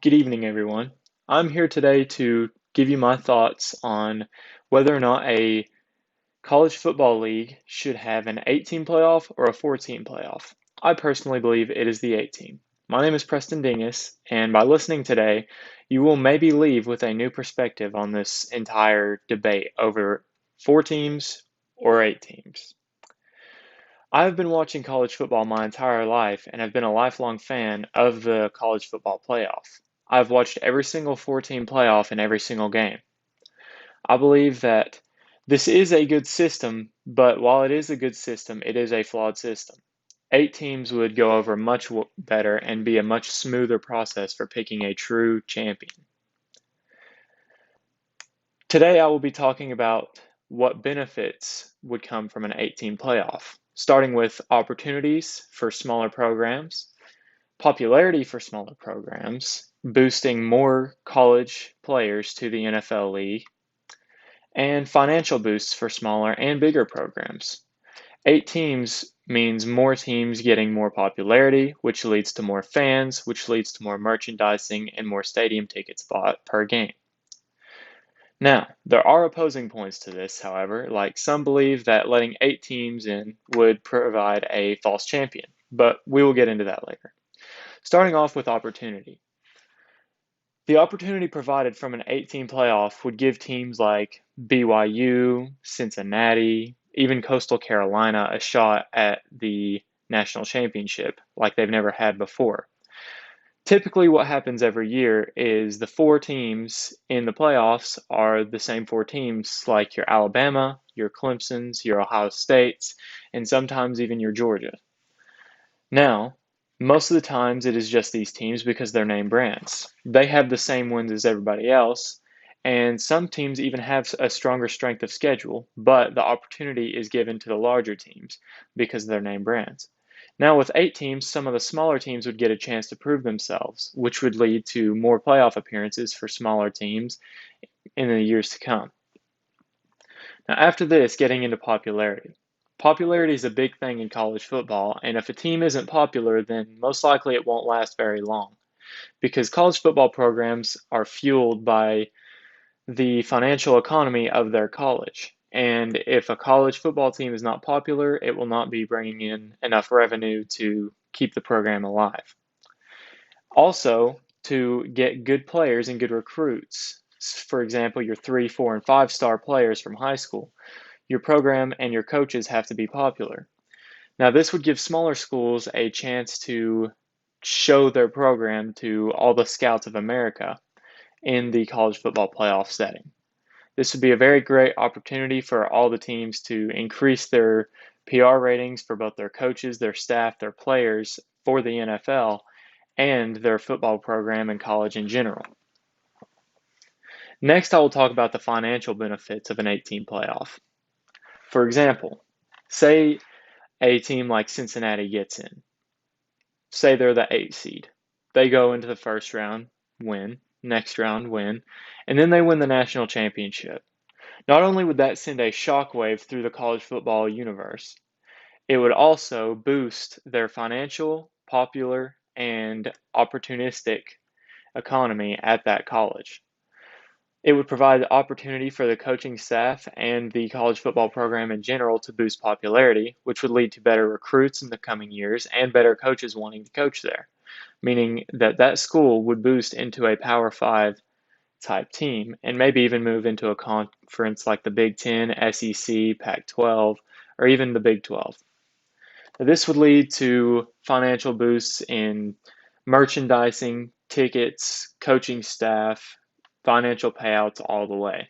Good evening, everyone. I'm here today to give you my thoughts on whether or not a college football league should have an 8-team playoff or a 4-team playoff. I personally believe it is the 8-team. My name is Preston Dingus, and by listening today, you will maybe leave with a new perspective on this entire debate over 4 teams or 8 teams. I've been watching college football my entire life and have been a lifelong fan of the college football playoff. I've watched every single 4-team playoff in every single game. I believe that this is a good system, but while it is a good system, it is a flawed system. 8 teams would go over much better and be a much smoother process for picking a true champion. Today, I will be talking about what benefits would come from an 8-team playoff, starting with opportunities for smaller programs, popularity for smaller programs, boosting more college players to the NFL league, and financial boosts for smaller and bigger programs. 8 teams means more teams getting more popularity, which leads to more fans, which leads to more merchandising and more stadium tickets bought per game. Now, there are opposing points to this, however, like some believe that letting 8 teams in would provide a false champion, but we will get into that later. Starting off with opportunity. The opportunity provided from an 8-team playoff would give teams like BYU, Cincinnati, even Coastal Carolina a shot at the national championship like they've never had before. Typically, what happens every year is the 4 teams in the playoffs are the same 4 teams, like your Alabama, your Clemsons, your Ohio States, and sometimes even your Georgia. Now, most of the times it is just these teams because they're name brands. They have the same wins as everybody else, and some teams even have a stronger strength of schedule, but the opportunity is given to the larger teams because they're name brands. Now, with 8 teams, some of the smaller teams would get a chance to prove themselves, which would lead to more playoff appearances for smaller teams in the years to come. Now, after this, getting into popularity. Popularity is a big thing in college football, and if a team isn't popular, then most likely it won't last very long. Because college football programs are fueled by the financial economy of their college. And if a college football team is not popular, it will not be bringing in enough revenue to keep the program alive. Also, to get good players and good recruits, for example, your 3, 4, and 5-star players from high school, your program and your coaches have to be popular. Now, this would give smaller schools a chance to show their program to all the scouts of America in the college football playoff setting. This would be a very great opportunity for all the teams to increase their PR ratings for both their coaches, their staff, their players for the NFL, and their football program and college in general. Next, I will talk about the financial benefits of an 8-team playoff. For example, say a team like Cincinnati gets in. Say they're the 8 seed. They go into the first round, win, next round, win, and then they win the national championship. Not only would that send a shockwave through the college football universe, it would also boost their financial, popular, and opportunistic economy at that college. It would provide the opportunity for the coaching staff and the college football program in general to boost popularity, which would lead to better recruits in the coming years and better coaches wanting to coach there, meaning that that school would boost into a Power 5 type team and maybe even move into a conference like the Big Ten, SEC, Pac-12, or even the Big 12. This would lead to financial boosts in merchandising, tickets, coaching staff, financial payouts all the way.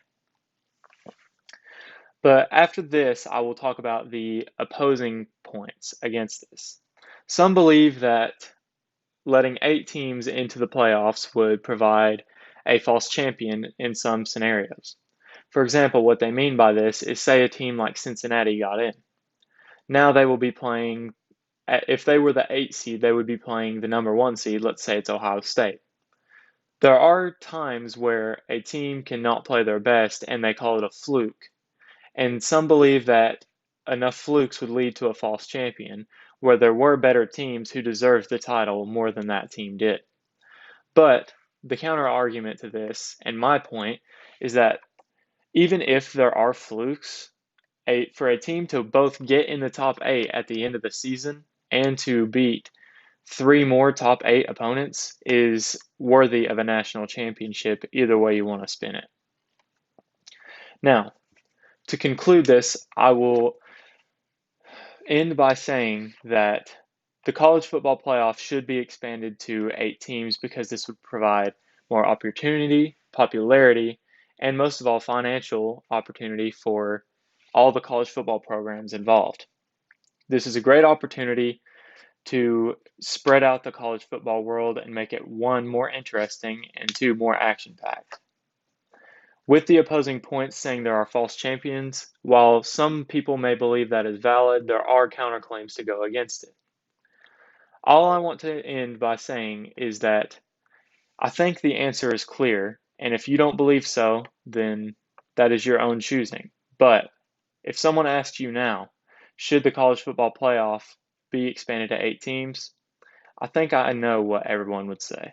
But after this, I will talk about the opposing points against this. Some believe that letting 8 teams into the playoffs would provide a false champion in some scenarios. For example, what they mean by this is say a team like Cincinnati got in. Now they will be playing, if they were the 8 seed, they would be playing the number 1 seed, let's say it's Ohio State. There are times where a team cannot play their best and they call it a fluke. And some believe that enough flukes would lead to a false champion, where there were better teams who deserved the title more than that team did. But the counter argument to this, and my point, is that even if there are flukes, for a team to both get in the top 8 at the end of the season and to beat 3 more top 8 opponents is worthy of a national championship, either way you want to spin it. Now, to conclude this, I will end by saying that the college football playoff should be expanded to 8 teams because this would provide more opportunity, popularity, and most of all, financial opportunity for all the college football programs involved. This is a great opportunity to spread out the college football world and make it, one, more interesting, and two, more action-packed. With the opposing points saying there are false champions, while some people may believe that is valid, there are counterclaims to go against it. All I want to end by saying is that I think the answer is clear, and if you don't believe so, then that is your own choosing. But if someone asked you now, should the college football playoff be expanded to 8 teams? I think I know what everyone would say.